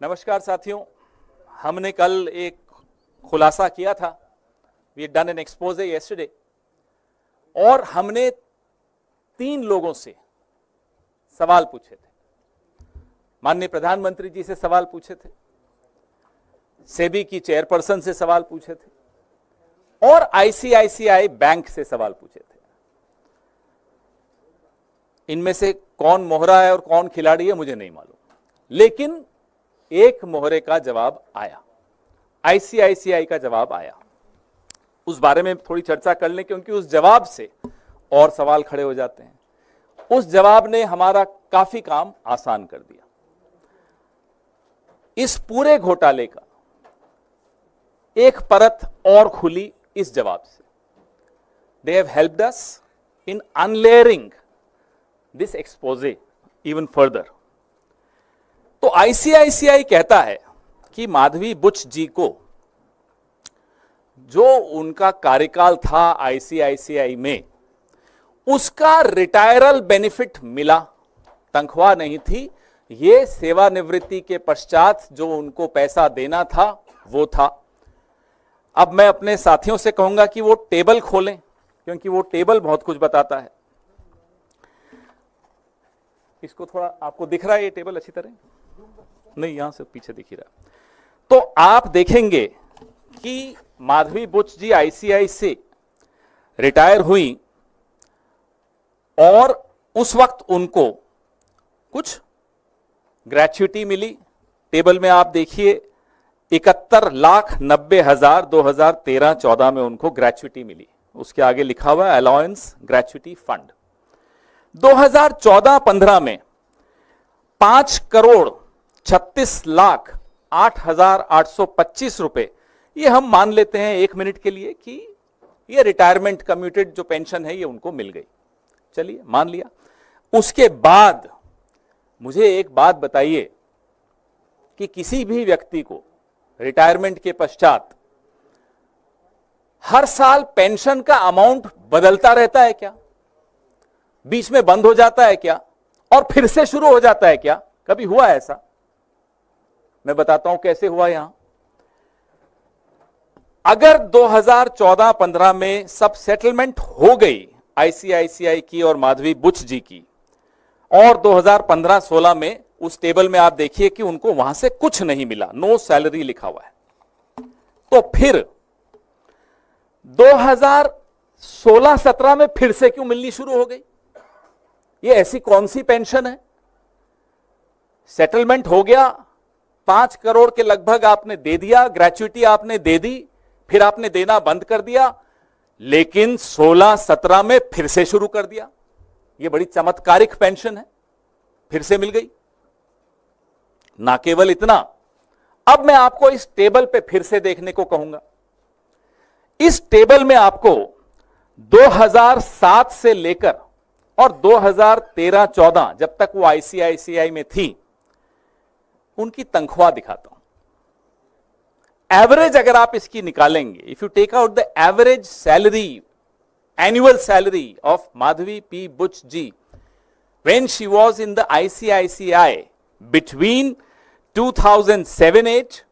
नमस्कार साथियों, हमने कल एक खुलासा किया था। We had done an expose yesterday और हमने 3 लोगों से सवाल पूछे थे। माननीय प्रधानमंत्री जी से सवाल पूछे थे, सेबी की चेयरपर्सन से सवाल पूछे थे और आईसीआईसीआई बैंक से सवाल पूछे थे। इनमें से कौन मोहरा है और कौन खिलाड़ी है मुझे नहीं मालूम, लेकिन एक मोहरे का जवाब आया, आईसीआईसीआई का जवाब आया। उस बारे में थोड़ी चर्चा कर लें, क्योंकि उस जवाब से और सवाल खड़े हो जाते हैं। उस जवाब ने हमारा काफी काम आसान कर दिया। इस पूरे घोटाले का एक परत और खुली इस जवाब से। They have helped us in unlayering this exposé even further. तो आईसीआईसीआई कहता है कि माधवी बुच जी को जो उनका कार्यकाल था आईसीआईसीआई में, उसका रिटायरल बेनिफिट मिला, तनख्वाह नहीं थी। ये सेवानिवृत्ति के पश्चात जो उनको पैसा देना था वो था। अब मैं अपने साथियों से कहूंगा कि वो टेबल खोलें, क्योंकि वो टेबल बहुत कुछ बताता है। इसको थोड़ा आपको दिख रहा है ये टेबल अच्छी तरह? नहीं, यहां से पीछे दिख ही रहा। तो आप देखेंगे कि माधवी बुच जी आईसीआई से रिटायर हुई और उस वक्त उनको कुछ ग्रेच्युटी मिली। टेबल में आप देखिए 71,90,000 2013-14 में उनको ग्रेच्युटी मिली। उसके आगे लिखा हुआ है अलाउंस ग्रेच्युटी फंड। 2014-15 में 5,36,08,825 रुपए, ये हम मान लेते हैं 1 मिनट के लिए कि ये रिटायरमेंट कम्यूटेड जो पेंशन है ये उनको मिल गई। चलिए मान लिया। उसके बाद मुझे एक बात बताइए कि किसी भी व्यक्ति को रिटायरमेंट के पश्चात हर साल पेंशन का अमाउंट बदलता रहता है क्या? बीच में बंद हो जाता है क्या और फिर से शुरू हो जाता है क्या? कभी हुआ ऐसा? मैं बताता हूं कैसे हुआ। यहां अगर 2014-15 में सब सेटलमेंट हो गई आईसीआईसीआई की और माधवी बुच जी की, और 2015-16 में उस टेबल में आप देखिए कि उनको वहां से कुछ नहीं मिला, नो सैलरी लिखा हुआ है, तो फिर 2016-17 में फिर से क्यों मिलनी शुरू हो गई? ये ऐसी कौन सी पेंशन है? सेटलमेंट हो गया, 5 करोड़ के लगभग आपने दे दिया, ग्रेच्युटी आपने दे दी, फिर आपने देना बंद कर दिया, लेकिन 16-17 में फिर से शुरू कर दिया। ये बड़ी चमत्कारिक पेंशन है, फिर से मिल गई। ना केवल इतना, अब मैं आपको इस टेबल पे फिर से देखने को कहूंगा। इस टेबल में आपको 2007 से लेकर और 2013-14 जब तक वो आईसीआईसीआई में थी, उनकी तनख्वाह दिखाता हूं। एवरेज अगर आप इसकी निकालेंगे, if you take out the average salary, annual salary of Madhabi P Buch ji when she was in the ICICI between 2007-8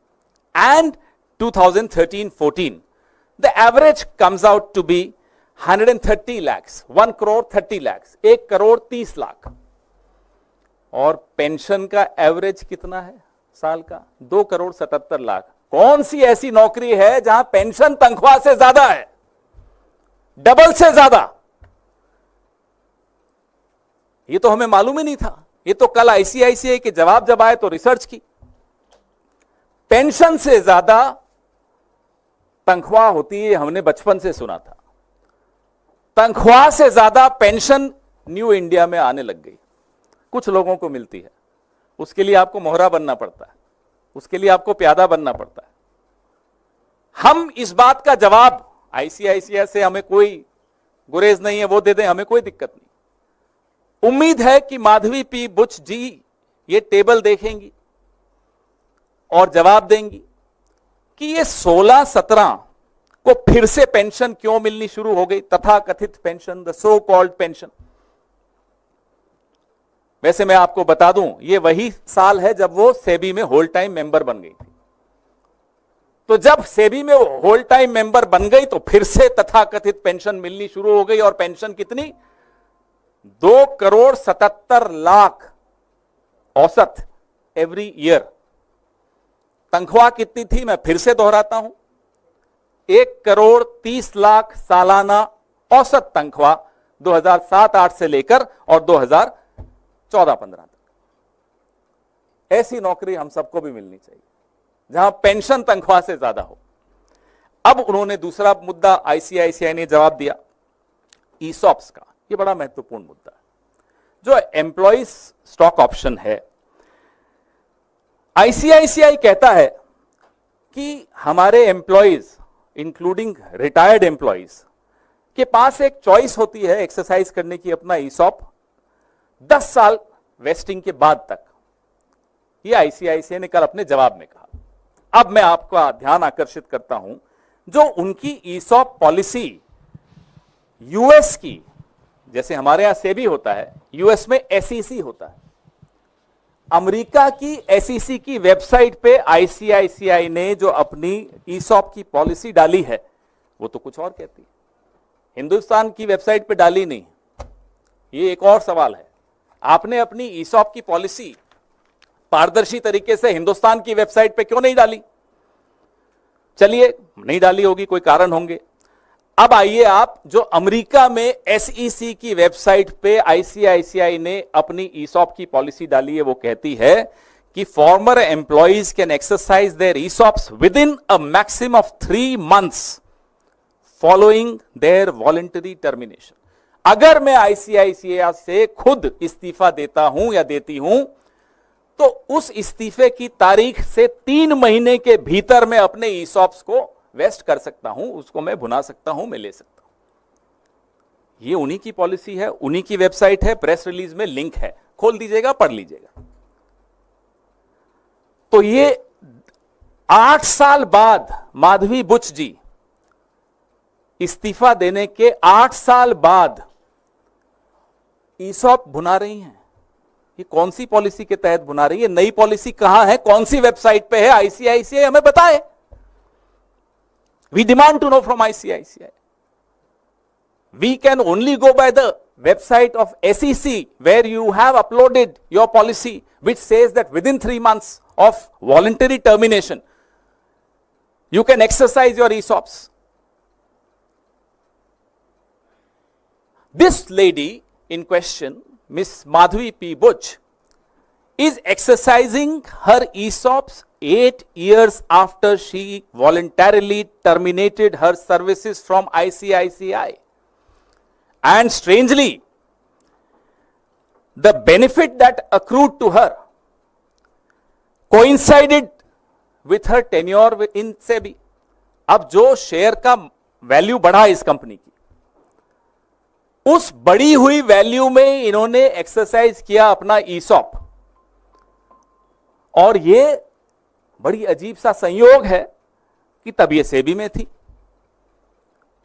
and 2013-14, the average comes out to be 130 lakhs, 1 crore 30 lakhs, 1 crore 30 lakh. और पेंशन का एवरेज कितना है साल का? 2 करोड़ 77 लाख। कौन सी ऐसी नौकरी है जहां पेंशन तनख्वाह से ज्यादा है, डबल से ज्यादा? ये तो हमें मालूम ही नहीं था। ये तो कल आईसीआईसीआई के जवाब जब आए तो रिसर्च की। पेंशन से ज्यादा तनख्वाह होती है, हमने बचपन से सुना था। तनख्वाह से ज्यादा पेंशन न्यू इंडिया में आने लग गई। कुछ लोगों को मिलती है, उसके लिए आपको मोहरा बनना पड़ता है, उसके लिए आपको प्यादा बनना पड़ता है। हम इस बात का जवाब, आईसीआईसीआई से हमें कोई गुरेज नहीं है, वो दे दें, हमें कोई दिक्कत नहीं। उम्मीद है कि माधवी पी बुच जी ये टेबल देखेंगी और जवाब देंगी कि ये 16-17 को फिर से पेंशन क्यों मिलनी शुरू हो गई, तथा कथित pension, the so called pension. वैसे मैं आपको बता दूं, ये वही साल है जब वो सेबी में होल टाइम मेंबर बन गई थी। तो जब सेबी में होल टाइम मेंबर बन गई तो फिर से तथाकथित पेंशन मिलनी शुरू हो गई। और पेंशन कितनी? 2,77,00,000 औसत एवरी ईयर। तनख्वाह कितनी थी? मैं फिर से दोहराता हूं, 1,30,00,000 सालाना औसत तनख्वाह 2007-8 से लेकर और 2014-15 तक। ऐसी नौकरी हम सबको भी मिलनी चाहिए जहां पेंशन तनख्वाह से ज्यादा हो। अब उन्होंने दूसरा मुद्दा आईसीआईसीआई ने जवाब दिया ईसॉप्स का। यह बड़ा महत्वपूर्ण मुद्दा है। जो एम्प्लॉइज स्टॉक ऑप्शन है, आईसीआईसीआई कहता है कि हमारे एम्प्लॉइज इंक्लूडिंग रिटायर्ड एम्प्लॉइज के पास एक चॉइस होती है एक्सरसाइज करने की अपना ईसॉप 10 साल वेस्टिंग के बाद तक। ये आईसीआईसीआई ने कल अपने जवाब में कहा। अब मैं आपका ध्यान आकर्षित करता हूं, जो उनकी ईसॉप पॉलिसी यूएस की, जैसे हमारे यहां सेबी होता है, यूएस में एसईसी होता है। अमेरिका की एसईसी की वेबसाइट पे आईसीआईसीआई ने जो अपनी ईसॉप की पॉलिसी डाली है वो तो कुछ और कहती है, हिंदुस्तान की वेबसाइट पे डाली नहीं। ये एक और सवाल है, आपने अपनी ईसॉप की पॉलिसी पारदर्शी तरीके से हिंदुस्तान की वेबसाइट पे क्यों नहीं डाली? चलिए, नहीं डाली होगी, कोई कारण होंगे। अब आइए आप, जो अमेरिका में एसईसी की वेबसाइट पे आईसीआईसीआई ने अपनी ईसॉप की पॉलिसी डाली है, वो कहती है कि former employees can exercise their ESOPs within a maximum of 3 months following their voluntary termination. अगर मैं आईसीआईसीआई से खुद इस्तीफा देता हूं या देती हूं, तो उस इस्तीफे की तारीख से 3 महीने के भीतर मैं अपने ईसॉप्स को वेस्ट कर सकता हूं, उसको मैं भुना सकता हूं, मैं ले सकता हूं। ये उन्हीं की पॉलिसी है, उन्हीं की वेबसाइट है, प्रेस रिलीज में लिंक है, खोल दीजिएगा, पढ़ लीजिएगा। तो ये 8 साल बाद माधवी बुच जी इस्तीफा देने के 8 साल बाद ईसॉप भुना रही हैं। ये कौन सी पॉलिसी के तहत भुना रही है? नई पॉलिसी कहां है, कौन सी वेबसाइट पे है? आईसीआईसीआई हमें बताए। We demand to know from ICICI. We can only go by the website of SEC where you have uploaded your policy which says that within 3 months of voluntary termination you can exercise your ESOPs. This lady in question, Miss Madhvi P. Buch, is exercising her ESOPs 8 years after she voluntarily terminated her services from ICICI. And strangely, the benefit that accrued to her coincided with her tenure in SEBI. अब जो share का value बढ़ा इस company की, उस बढ़ी हुई value में इन्होंने एक्सरसाइज किया अपना ईसॉप। और ये बड़ी अजीब सा संयोग है कि तब ये सेबी में थी।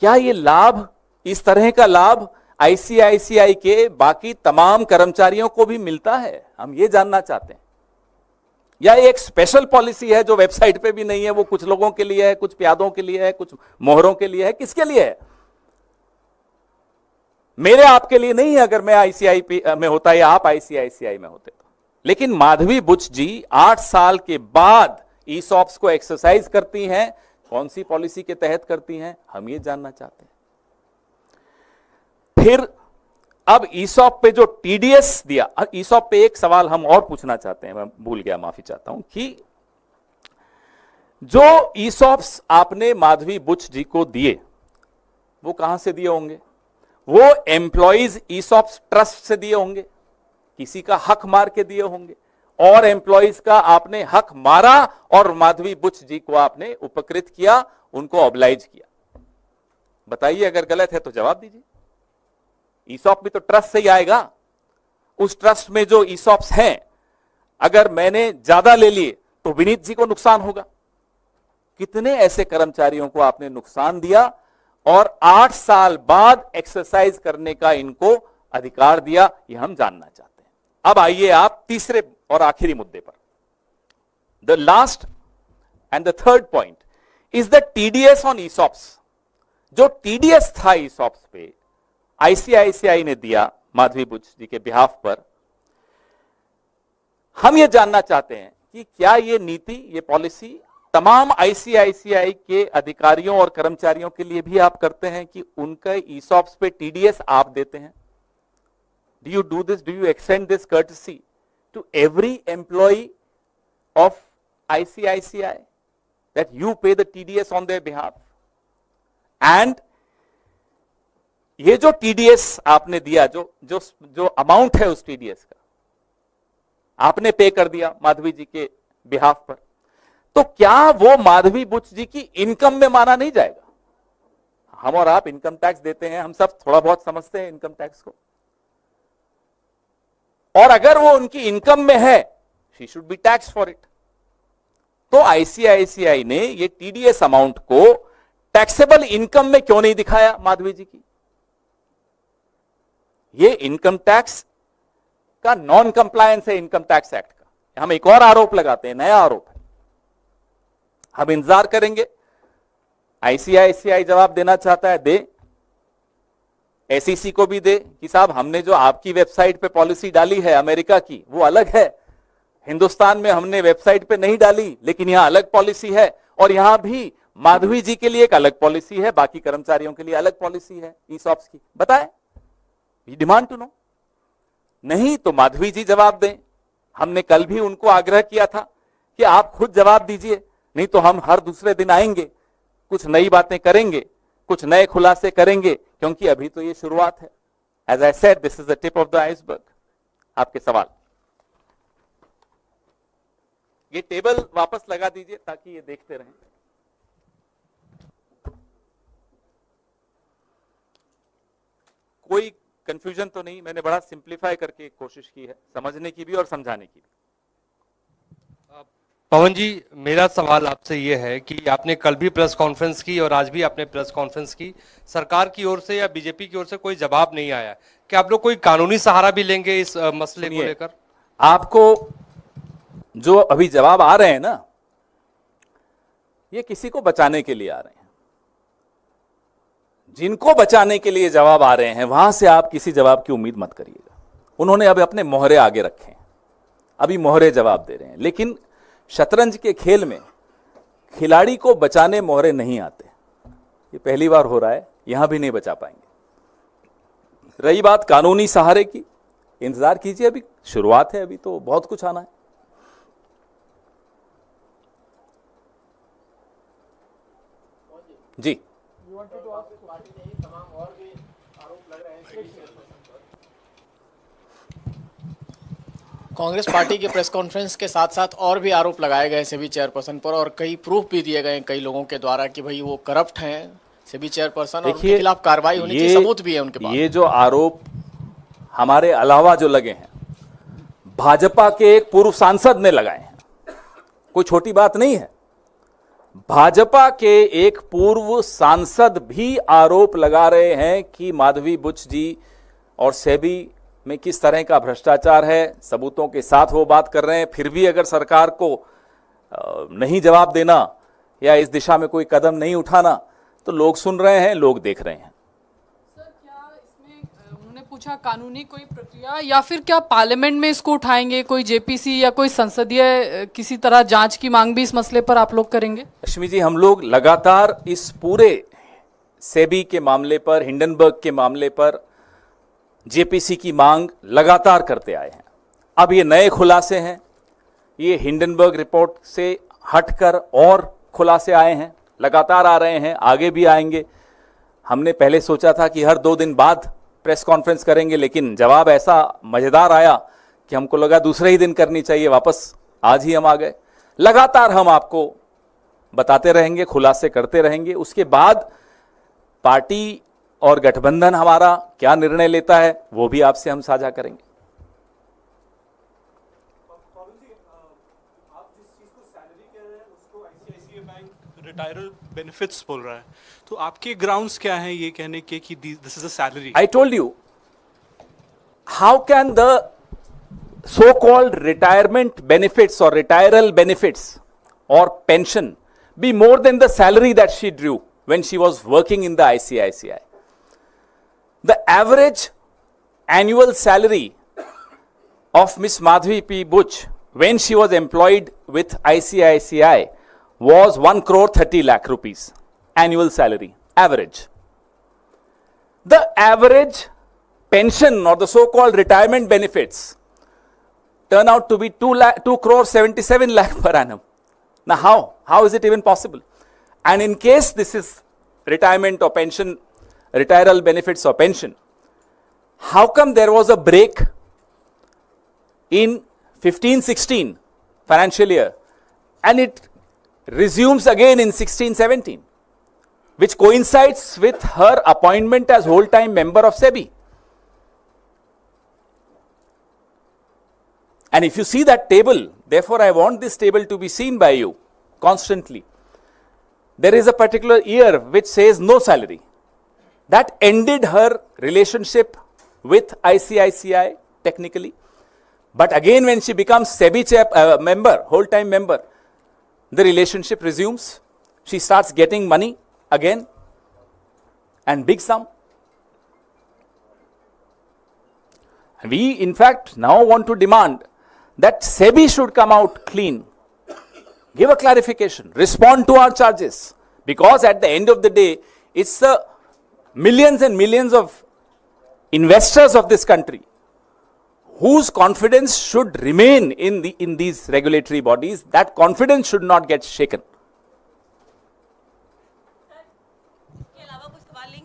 क्या ये लाभ, इस तरह का लाभ आईसीआईसीआई के बाकी तमाम कर्मचारियों को भी मिलता है? हम ये जानना चाहते हैं। या एक स्पेशल पॉलिसी है जो वेबसाइट पे भी नहीं है, वो कुछ लोगों के लिए है, कुछ प्यादों के लिए है, कुछ मोहरों के लिए है, किसके लिए है? मेरे आपके लिए नहीं है। अगर मैं आईसीआई में होता या आप आईसीआईसीआई में होते तो। लेकिन माधवी बुच जी 8 साल के बाद ईसॉप्स को एक्सरसाइज करती हैं। कौन सी पॉलिसी के तहत करती हैं, हम ये जानना चाहते हैं। फिर अब ईसॉप पे जो टीडीएस दिया, ईसॉप पे एक सवाल हम और पूछना चाहते हैं, मैं भूल गया, माफी चाहता हूं, कि जो ईसॉप्स आपने माधवी बुच जी को दिए वो कहां से दिए होंगे? वो एम्प्लॉइज ईसॉप्स ट्रस्ट से दिए होंगे, किसी का हक मार के दिए होंगे, और एम्प्लॉइज का आपने हक मारा और माधवी बुच जी को आपने उपकृत किया, उनको ऑब्लाइज किया। बताइए, अगर गलत है तो जवाब दीजिए। ईसॉप भी तो ट्रस्ट से ही आएगा। उस ट्रस्ट में जो ईसॉप्स हैं, अगर मैंने ज्यादा ले लिए तो विनीत जी को नुकसान होगा। कितने ऐसे कर्मचारियों को आपने नुकसान दिया और 8 साल बाद एक्सरसाइज करने का इनको अधिकार दिया, यह हम जानना चाहते हैं। अब आइए आप तीसरे और आखिरी मुद्दे पर। The last and the third point is the TDS on ESOPs. जो टीडीएस था ईसॉप्स पे आईसीआईसीआई ने दिया माधवी बुच जी के बिहाफ पर, हम ये जानना चाहते हैं कि क्या ये नीति, ये पॉलिसी तमाम आईसीआईसीआई के अधिकारियों और कर्मचारियों के लिए भी आप करते हैं कि उनका ईसॉप्स पे टीडीएस आप देते हैं? Do you do this? Do you extend this courtesy to every employee of ICICI that you pay the TDS on their behalf? And ये जो TDS आपने दिया, जो अमाउंट है उस TDS का आपने पे कर दिया माधवी जी के बिहाफ पर, तो क्या वो माधवी बुच जी की इनकम में माना नहीं जाएगा? हम और आप इनकम टैक्स देते हैं, हम सब थोड़ा बहुत समझते हैं इनकम टैक्स को, और अगर वो उनकी इनकम में है, she should be tax for it. तो आईसीआईसीआई ने ये टीडीएस अमाउंट को टैक्सेबल इनकम में क्यों नहीं दिखाया माधवी जी की? ये इनकम टैक्स का नॉन कंप्लायंस है इनकम टैक्स एक्ट का। हम एक और आरोप लगाते हैं, नया आरोप है। हम इंतजार करेंगे, आईसीआईसीआई जवाब देना चाहता है दे, एसईसी को भी दे कि साहब हमने जो आपकी वेबसाइट पे पॉलिसी डाली है अमेरिका की वो अलग है, हिंदुस्तान में हमने वेबसाइट पे नहीं डाली, लेकिन यहां अलग पॉलिसी है, और यहां भी माधवी जी के लिए एक अलग पॉलिसी है, बाकी कर्मचारियों के लिए अलग पॉलिसी है ईसॉप्स की। बताएं, वी डिमांड टू नो। नहीं तो माधवी जी जवाब दें। हमने कल भी उनको आग्रह किया था कि आप खुद जवाब दीजिए, नहीं तो हम हर दूसरे दिन आएंगे, कुछ नई बातें करेंगे, कुछ नए खुलासे करेंगे, क्योंकि अभी तो ये शुरुआत है। As I said, this is the tip of the iceberg. आपके सवाल, ये टेबल वापस लगा दीजिए ताकि ये देखते रहें। कोई कंफ्यूजन तो नहीं? मैंने बड़ा सिंप्लीफाई करके कोशिश की है समझने की भी और समझाने की भी। पवन जी, मेरा सवाल आपसे ये है कि आपने कल भी प्रेस कॉन्फ्रेंस की और आज भी आपने प्रेस कॉन्फ्रेंस की, सरकार की ओर से या बीजेपी की ओर से कोई जवाब नहीं आया। क्या आप लोग कोई कानूनी सहारा भी लेंगे इस मसले को लेकर? आपको जो अभी जवाब आ रहे हैं ना, ये किसी को बचाने के लिए आ रहे हैं। जिनको बचाने के लिए जवाब आ रहे हैं वहां से आप किसी जवाब की उम्मीद मत करिएगा। उन्होंने अब अपने मोहरे आगे रखे हैं, अभी मोहरे जवाब दे रहे हैं, लेकिन शतरंज के खेल में खिलाड़ी को बचाने मोहरे नहीं आते। ये पहली बार हो रहा है, यहां भी नहीं बचा पाएंगे। रही बात कानूनी सहारे की, इंतजार कीजिए, अभी शुरुआत है, अभी तो बहुत कुछ आना है। जी, कांग्रेस पार्टी के प्रेस कॉन्फ्रेंस के साथ साथ और भी आरोप लगाए गए सेबी चेयरपर्सन पर, और कई प्रूफ भी दिए गए कई लोगों के द्वारा कि भाई वो करप्ट हैं सेबी चेयरपर्सन, और उनके खिलाफ कार्रवाई होनी चाहिए, सबूत भी है उनके पास। ये जो आरोप हमारे अलावा जो लगे हैं, भाजपा के एक पूर्व सांसद ने लगाए हैं, कोई छोटी बात नहीं है। भाजपा के एक पूर्व सांसद भी आरोप लगा रहे हैं कि माधवी बुच जी और सेबी में किस तरह का भ्रष्टाचार है, सबूतों के साथ वो बात कर रहे हैं। फिर भी अगर सरकार को नहीं जवाब देना या इस दिशा में कोई कदम नहीं उठाना, तो लोग सुन रहे हैं, लोग देख रहे हैं। सर, क्या इसमें उन्होंने पूछा कानूनी कोई प्रक्रिया, या फिर क्या पार्लियामेंट में इसको उठाएंगे, कोई जेपीसी या कोई संसदीय किसी तरह जांच की मांग भी इस मसले पर आप लोग करेंगे? लक्ष्मी जी, हम लोग लगातार इस पूरे सेबी के मामले पर, हिंडनबर्ग के मामले पर जेपीसी की मांग लगातार करते आए हैं। अब ये नए खुलासे हैं, ये हिंडनबर्ग रिपोर्ट से हटकर और खुलासे आए हैं, लगातार आ रहे हैं, आगे भी आएंगे। हमने पहले सोचा था कि हर 2 दिन बाद प्रेस कॉन्फ्रेंस करेंगे, लेकिन जवाब ऐसा मजेदार आया कि हमको लगा दूसरे ही दिन करनी चाहिए, वापस आज ही हम आ गए। लगातार हम आपको बताते रहेंगे, खुलासे करते रहेंगे। उसके बाद पार्टी और गठबंधन हमारा क्या निर्णय लेता है वो भी आपसे हम साझा करेंगे। आप जिस चीज को सैलरी कह रहे हैं उसको आईसीआईसीआई बैंक रिटायरल बेनिफिट्स बोल रहा है, तो आपके ग्राउंड्स क्या हैं ये कहने के कि this is a salary? I told you, how can the so-called retirement benefits or retiral benefits or pension be more than the salary that she drew when she was working in the ICICI. The average annual salary of Miss Madhavi P. Buch when she was employed with ICICI was 1 crore 30 lakh rupees annual salary, average. The average pension or the so-called retirement benefits turn out to be 2 crore 77 lakh per annum. Now how is it even possible? And in case this is retirement or pension, retiral benefits or pension, how come there was a break in 15-16 financial year and it resumes again in 16-17, which coincides with her appointment as whole-time member of SEBI? And if you see that table, therefore I want this table to be seen by you constantly. There is a particular year which says no salary. That ended her relationship with ICICI technically. But again, when she becomes SEBI member, whole-time member, the relationship resumes. She starts getting money again and big sum. We in fact now want to demand that SEBI should come out clean, give a clarification, respond to our charges, because at the end of the day, it's the millions and millions of investors of this country whose confidence should remain in these regulatory bodies. That confidence should not get shaken.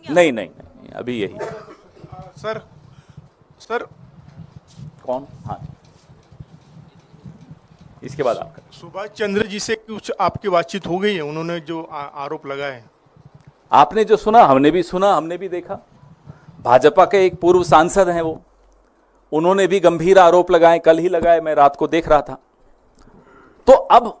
नहीं, अभी यही. Sir कौन? हाँ, इसके बाद आपका. सुभाष चंद्र जी से कुछ आपकी बातचीत हो गई है? उन्होंने जो आरोप लगाए, आपने जो सुना, हमने भी देखा. भाजपा के एक पूर्व सांसद हैं वो, उन्होंने भी गंभीर आरोप लगाए, कल ही लगाए, मैं रात को देख रहा था. तो अब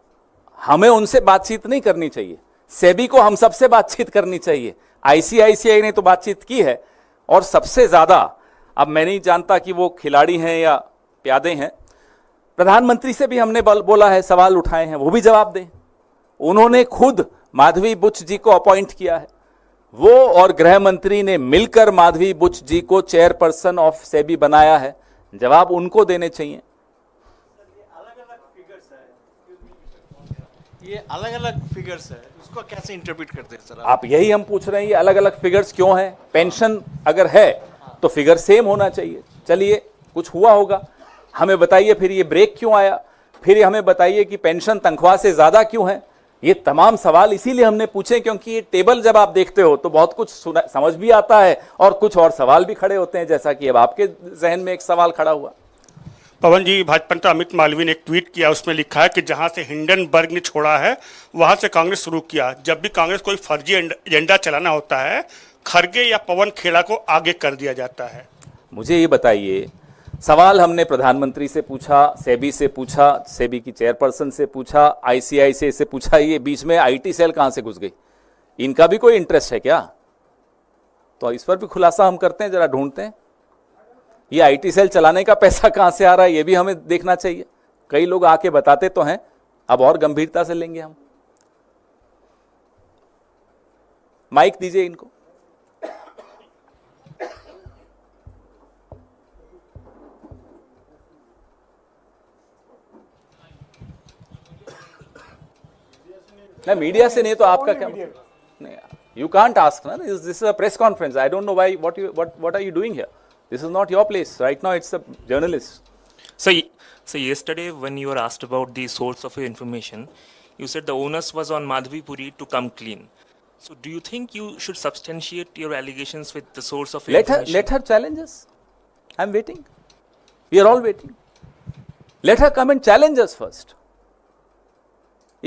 हमें उनसे बातचीत नहीं करनी चाहिए, सेबी को हम सबसे बातचीत करनी चाहिए. आईसीआईसीआई ने तो बातचीत की है, और सबसे ज्यादा, अब मैं नहीं जानता कि वो खिलाड़ी हैं या प्यादे हैं, प्रधानमंत्री से भी हमने बोला है, सवाल उठाए हैं, वो भी जवाब दें. उन्होंने खुद माधवी बुच जी को अपॉइंट किया है, वो और गृह मंत्री ने मिलकर माधवी बुच जी को चेयरपर्सन ऑफ सेबी बनाया है. जवाब उनको देने चाहिए. ये अलग अलग फिगर्स है, उसको कैसे इंटरप्रेट करते हैं सर आप? यही हम पूछ रहे हैं, ये अलग अलग फिगर्स क्यों हैं? पेंशन अगर है तो फिगर सेम होना चाहिए. चलिए, कुछ हुआ होगा, हमें बताइए. फिर ये ब्रेक क्यों आया? फिर हमें बताइए कि पेंशन तनख्वाह से ज्यादा क्यों है? ये तमाम सवाल इसीलिए हमने पूछे क्योंकि ये टेबल जब आप देखते हो तो बहुत कुछ समझ भी आता है और कुछ और सवाल भी खड़े होते हैं, जैसा कि अब आपके जहन में एक सवाल खड़ा हुआ. पवन जी, भाजपा नेता अमित मालवीय ने एक ट्वीट किया, उसमें लिखा है कि जहां से हिंडनबर्ग ने छोड़ा है वहां से कांग्रेस शुरू किया. जब भी कांग्रेस कोई फर्जी एजेंडा चलाना होता है, खरगे या पवन खेड़ा को आगे कर दिया जाता है. मुझे ये बताइए, सवाल हमने प्रधानमंत्री से पूछा, सेबी से पूछा, सेबी की चेयरपर्सन से पूछा, आईसीआईसीआई से पूछा, ये बीच में आईटी सेल कहां से घुस गई? इनका भी कोई इंटरेस्ट है क्या? तो इस पर भी खुलासा हम करते हैं, जरा ढूंढते हैं. ये आईटी सेल चलाने का पैसा कहां से आ रहा है, ये भी हमें देखना चाहिए. कई लोग आके बताते तो हैं, अब और गंभीरता से लेंगे हम. माइक दीजिए इनको. नहीं, मीडिया से नहीं तो आपका क्या? नहीं, यू कांट आस्क ना, this is a press conference. I don't know why, what are you doing here? This is not your place. Right now, it's a journalist. So yesterday, when you were asked about the source of your information, you said the onus was on Madhavi Puri to come clean. So do you think you should substantiate your allegations with the source of your information? Let her challenge us. I'm waiting. We are all waiting. Let her come and challenge us first.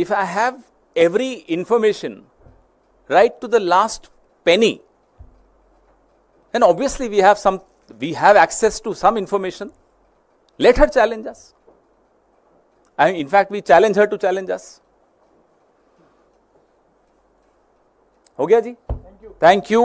If I have every information right to the last penny, then obviously we have access to some information. Let her challenge us. In fact, we challenge her to challenge us. हो गया जी? Thank you.